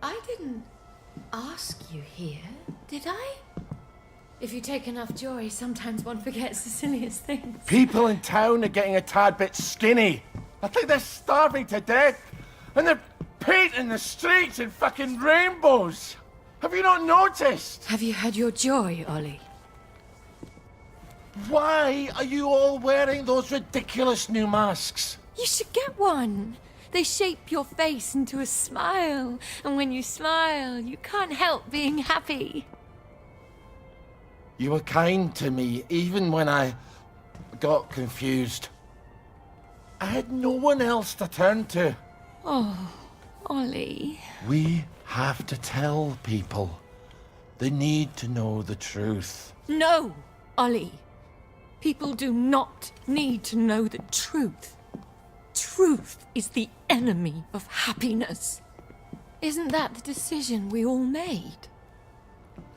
I didn't ask you here, did I? If you take enough joy, sometimes one forgets the silliest things. People in town are getting a tad bit skinny. I think they're starving to death. And they're painting the streets in fucking rainbows. Have you not noticed? Have you had your joy, Ollie? Why are you all wearing those ridiculous new masks? You should get one. They shape your face into a smile. And when you smile, you can't help being happy. You were kind to me, even when I got confused. I had no one else to turn to. Oh, Ollie. We have to tell people. They need to know the truth. No, Ollie. People do not need to know the truth. Truth is the enemy of happiness. Isn't that the decision we all made?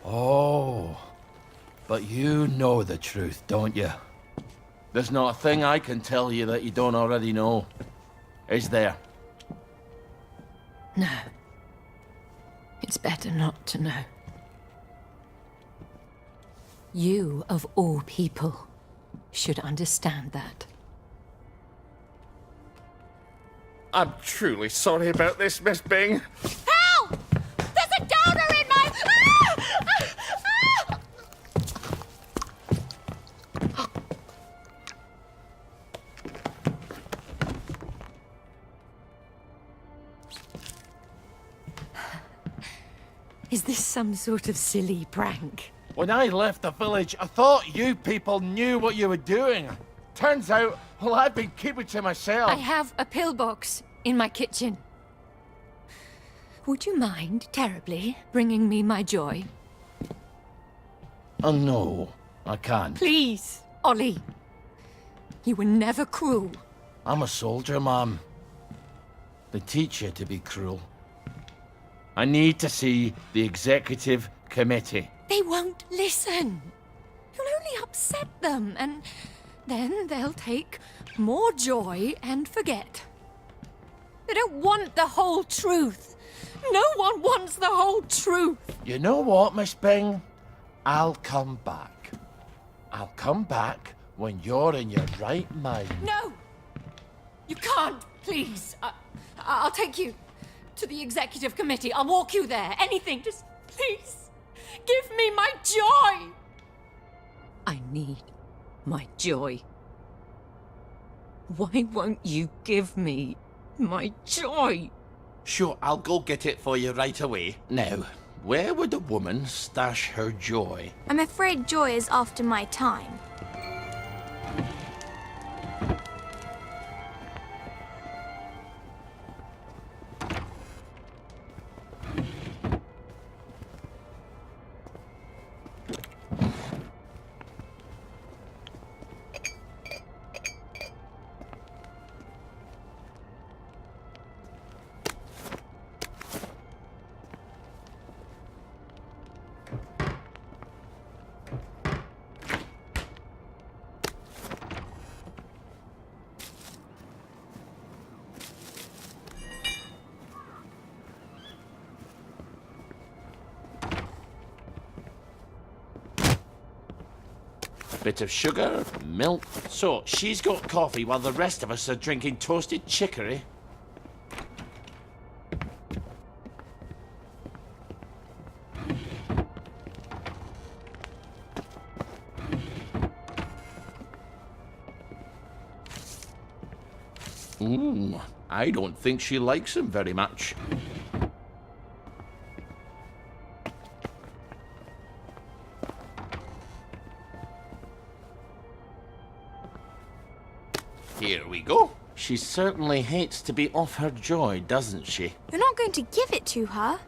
Oh, but you know the truth, don't you? There's not a thing I can tell you that you don't already know. Is there? No. It's better not to know. You, of all people, should understand that. I'm truly sorry about this, Miss Bing. Help! There's a donor in my... Is this some sort of silly prank? When I left the village, I thought you people knew what you were doing. Turns out, well, I've been keeping to myself. I have a pillbox in my kitchen. Would you mind terribly bringing me my joy? Oh, no, I can't. Please, Ollie. You were never cruel. I'm a soldier, Mom. They teach you to be cruel. I need to see the executive committee. They won't listen. You'll only upset them, and then they'll take more joy and forget. They don't want the whole truth. No one wants the whole truth. You know what, Miss Bing? I'll come back. I'll come back when you're in your right mind. No! You can't, please. I'll take you to the executive committee. I'll walk you there. Anything. Just please give me my joy. I need my joy. Why won't you give me my joy? Sure, I'll go get it for you right away. Now, where would a woman stash her joy? I'm afraid joy is after my time. Bit of sugar, milk. So, she's got coffee while the rest of us are drinking toasted chicory. I don't think she likes him very much. Here we go. She certainly hates to be off her joy, doesn't she? You're not going to give it to her.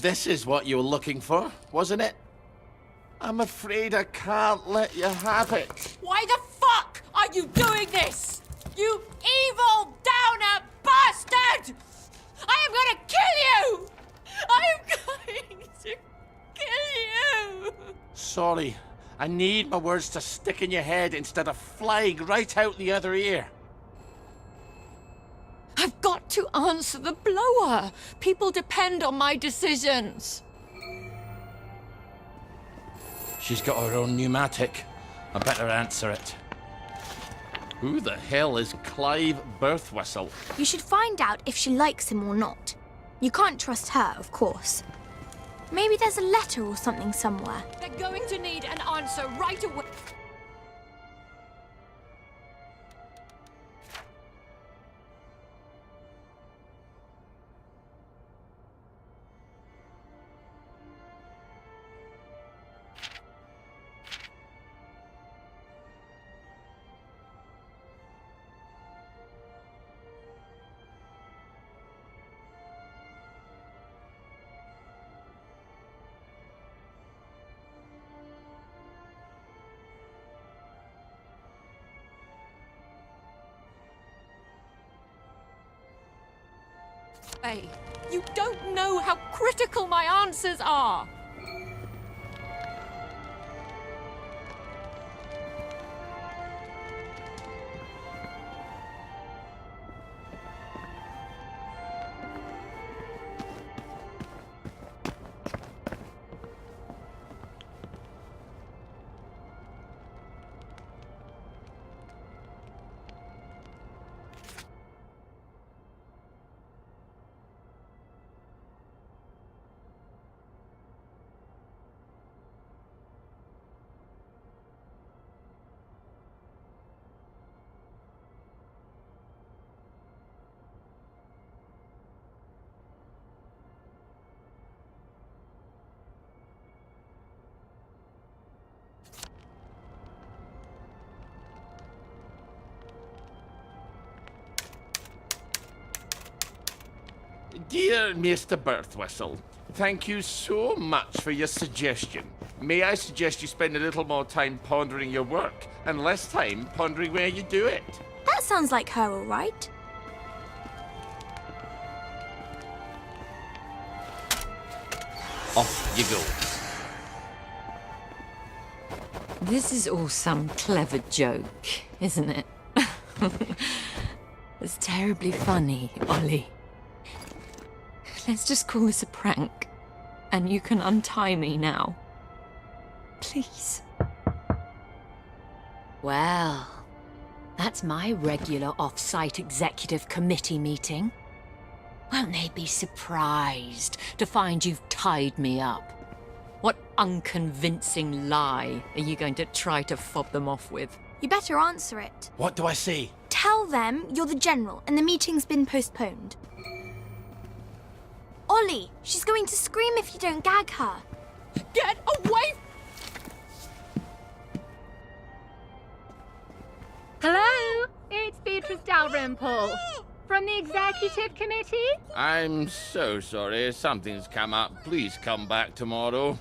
This is what you were looking for, wasn't it? I'm afraid I can't let you have it. Why the fuck are you doing this? You evil downer bastard! I am gonna kill you! I am going to kill you! Sorry, I need my words to stick in your head instead of flying right out the other ear. I've got to answer the blower. People depend on my decisions. She's got her own pneumatic. I better answer it. Who the hell is Clive Birthwhistle? You should find out if she likes him or not. You can't trust her, of course. Maybe there's a letter or something somewhere. They're going to need an answer right away. You don't know how critical my answers are. Dear Mr. Birthwhistle, thank you so much for your suggestion. May I suggest you spend a little more time pondering your work and less time pondering where you do it? That sounds like her, all right. Off you go. This is all some clever joke, isn't it? It's terribly funny, Ollie. Let's just call this a prank, and you can untie me now. Please. Well, that's my regular off-site executive committee meeting. Won't they be surprised to find you've tied me up? What unconvincing lie are you going to try to fob them off with? You better answer it. What do I say? Tell them you're the general and the meeting's been postponed. Ollie, she's going to scream if you don't gag her. Get away! Hello, it's Beatrice Dalrymple from the Executive Committee. I'm so sorry. Something's come up. Please come back tomorrow.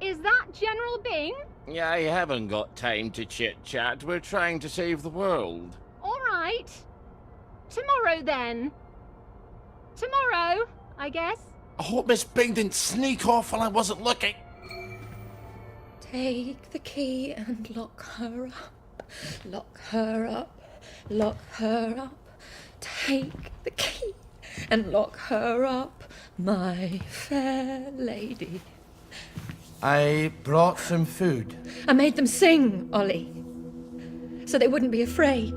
Is that General Bing? Yeah, I haven't got time to chit-chat. We're trying to save the world. All right. Tomorrow, then. Tomorrow, I guess. I hope Miss Bing didn't sneak off while I wasn't looking. Take the key and lock her up. Lock her up. Lock her up. Take the key and lock her up, my fair lady. I brought some food. I made them sing, Ollie, so they wouldn't be afraid.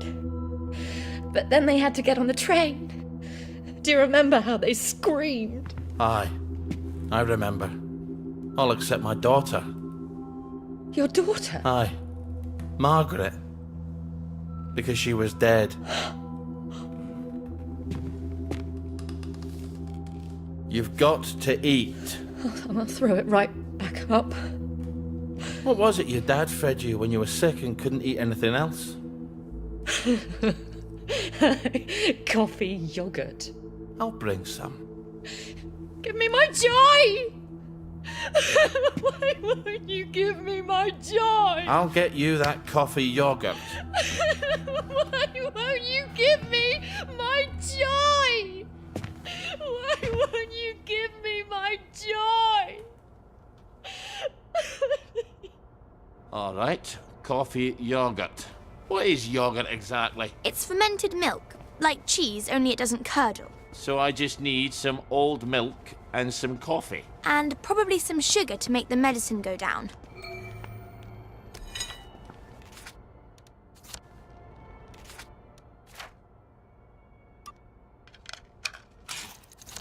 But then they had to get on the train. Do you remember how they screamed? Aye, I remember. All except my daughter. Your daughter? Aye, Margaret. Because she was dead. You've got to eat. I'm gonna throw it right back up. What was it your dad fed you when you were sick and couldn't eat anything else? Coffee yogurt. I'll bring some. Give me my joy! Why won't you give me my joy? I'll get you that coffee yogurt. Why won't you give me my joy? Why won't you give me my joy? All right, coffee yogurt. What is yogurt exactly? It's fermented milk, like cheese, only it doesn't curdle. So I just need some old milk and some coffee. And probably some sugar to make the medicine go down.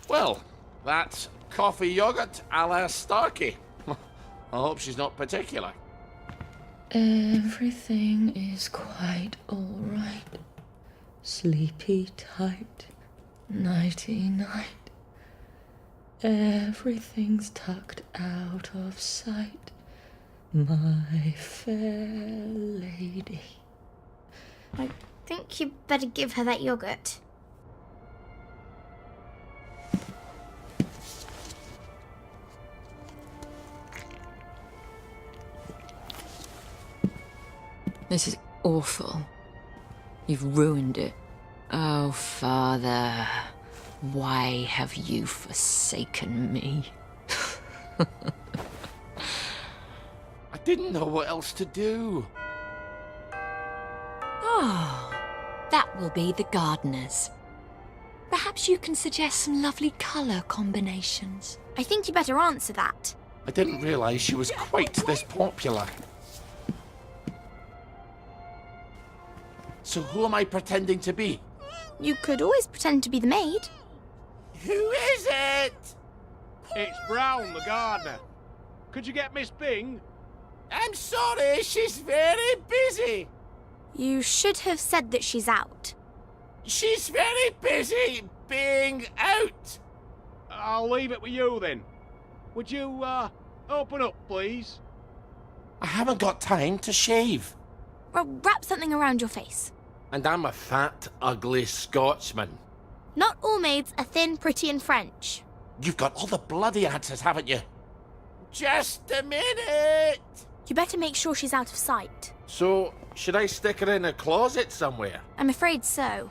Well, that's coffee yogurt a la Starkey. I hope she's not particular. Everything is quite all right. Sleepy tight, nighty night. Everything's tucked out of sight, my fair lady. I think you better give her that yogurt. This is awful. You've ruined it. Oh, Father, why have you forsaken me? I didn't know what else to do. Oh, that will be the gardeners. Perhaps you can suggest some lovely colour combinations. I think you better answer that. I didn't realise she was quite this popular. So who am I pretending to be? You could always pretend to be the maid. Who is it? It's Brown, the gardener. Could you get Miss Bing? I'm sorry, she's very busy. You should have said that she's out. She's very busy being out. I'll leave it with you then. Would you, open up, please? I haven't got time to shave. Well, wrap something around your face. And I'm a fat, ugly Scotsman. Not all maids are thin, pretty, and French. You've got all the bloody answers, haven't you? Just a minute. You better make sure she's out of sight. So, should I stick her in a closet somewhere? I'm afraid so.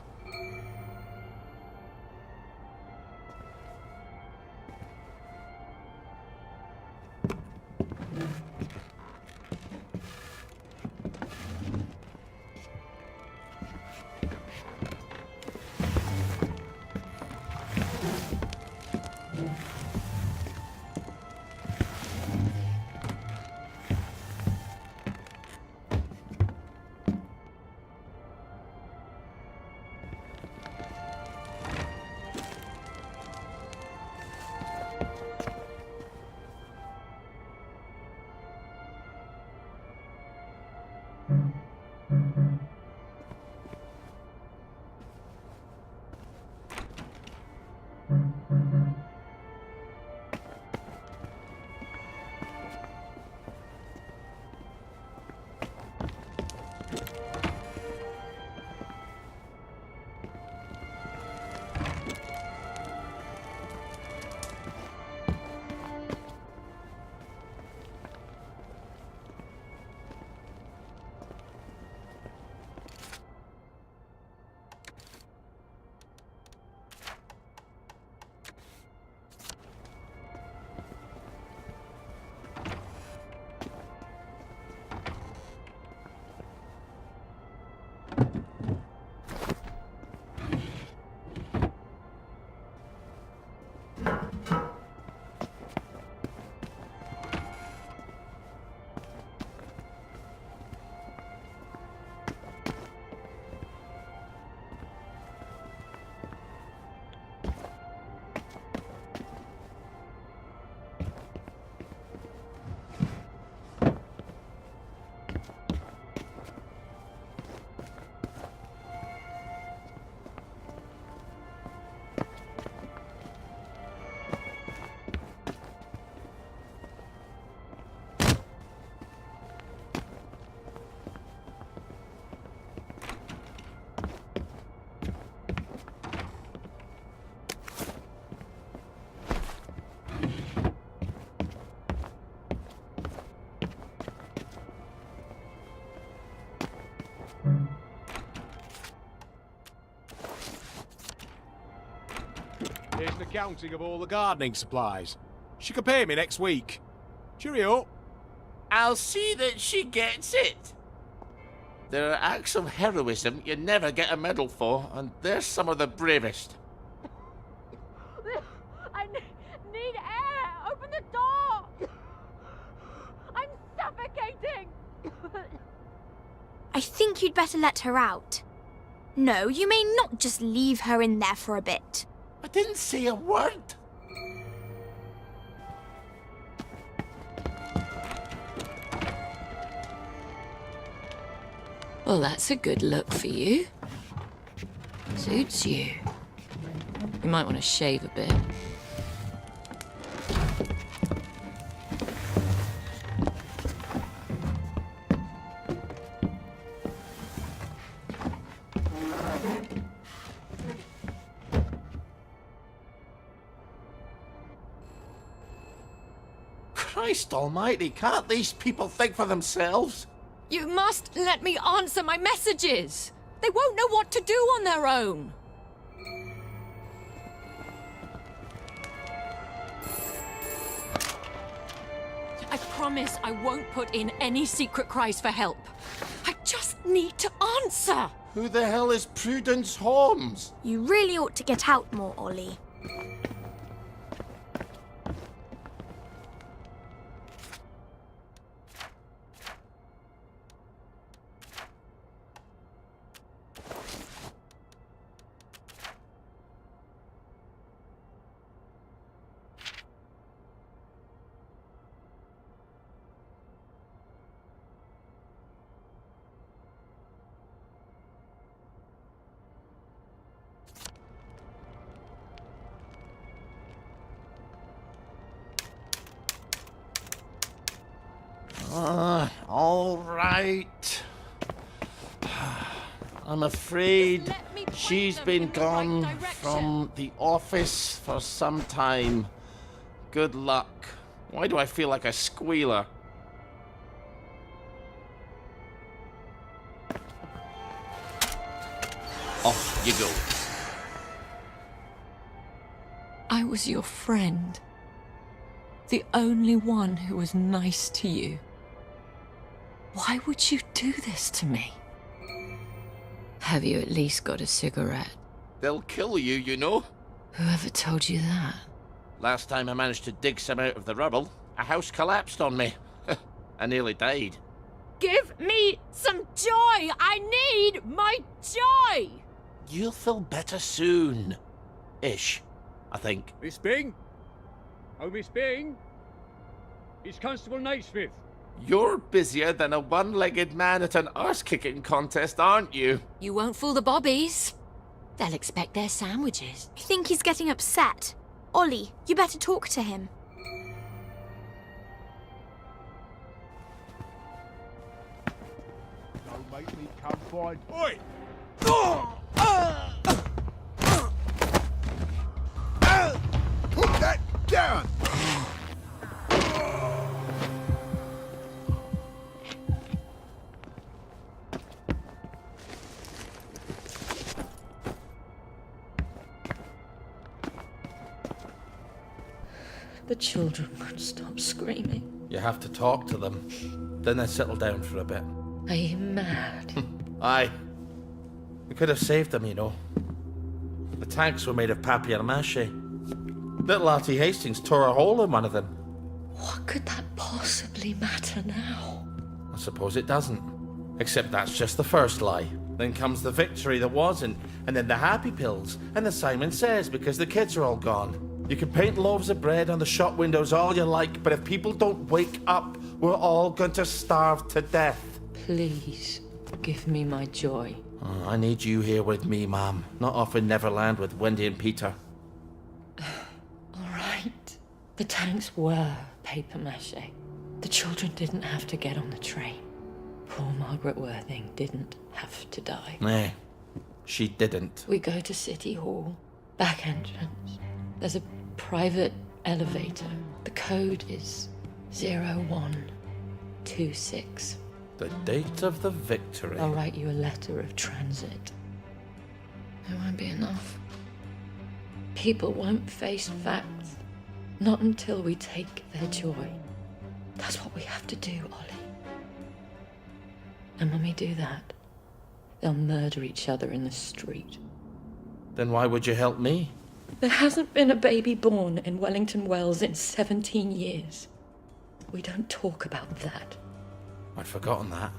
an accounting of all the gardening supplies. She can pay me next week. Cheerio. I'll see that she gets it. There are acts of heroism you never get a medal for, and they're some of the bravest. I need air! Open the door! I'm suffocating! I think you'd better let her out. No, you may not just leave her in there for a bit. I didn't say a word. Well, that's a good look for you. Suits you. You might want to shave a bit. Christ almighty, can't these people think for themselves? You must let me answer my messages! They won't know what to do on their own! I promise I won't put in any secret cries for help. I just need to answer! Who the hell is Prudence Holmes? You really ought to get out more, Ollie. All right. I'm afraid Let me point she's them been in the right gone direction. from the office for some time. Good luck. Why do I feel like a squealer? Off you go. I was your friend. The only one who was nice to you. Why would you do this to me? Have you at least got a cigarette? They'll kill you, you know. Whoever told you that? Last time I managed to dig some out of the rubble, a house collapsed on me. I nearly died. Give me some joy! I need my joy! You'll feel better soon. Ish, I think. Miss Bing? Oh, Miss Bing? It's Constable Naismith. You're busier than a one-legged man at an arse-kicking contest, aren't you? You won't fool the bobbies. They'll expect their sandwiches. I think he's getting upset. Ollie, you better talk to him. Don't make me come find... Oi! Put that down! The children won't stop screaming. You have to talk to them. Then they settle down for a bit. Are you mad? Aye. We could have saved them, you know. The tanks were made of papier-mâché. Little Artie Hastings tore a hole in one of them. What could that possibly matter now? I suppose it doesn't. Except that's just the first lie. Then comes the victory that wasn't, and then the happy pills, and the Simon Says because the kids are all gone. You can paint loaves of bread on the shop windows all you like, but if people don't wake up, we're all going to starve to death. Please, give me my joy. Oh, I need you here with me, Ma'am. Not off in Neverland with Wendy and Peter. All right. The tanks were papier-mâché. The children didn't have to get on the train. Poor Margaret Worthing didn't have to die. Nay, she didn't. We go to City Hall, back entrance. There's a private elevator. The code is 0126. The date of the victory. I'll write you a letter of transit. It won't be enough. People won't face facts. Not until we take their joy. That's what we have to do, Ollie. And when we do that, they'll murder each other in the street. Then why would you help me? There hasn't been a baby born in Wellington Wells in 17 years. We don't talk about that. I'd forgotten that.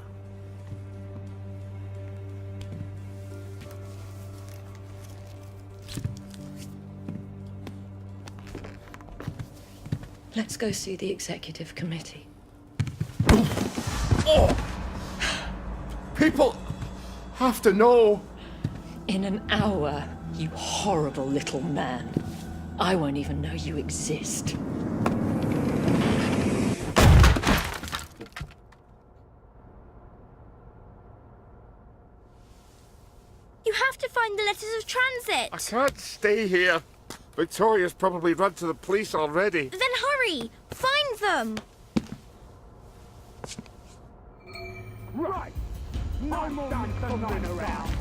Let's go see the executive committee. People have to know. In an hour, you horrible little man. I won't even know you exist. You have to find the letters of transit. I can't stay here. Victoria's probably run to the police already. Then hurry! Find them! Right. No more fumbling around.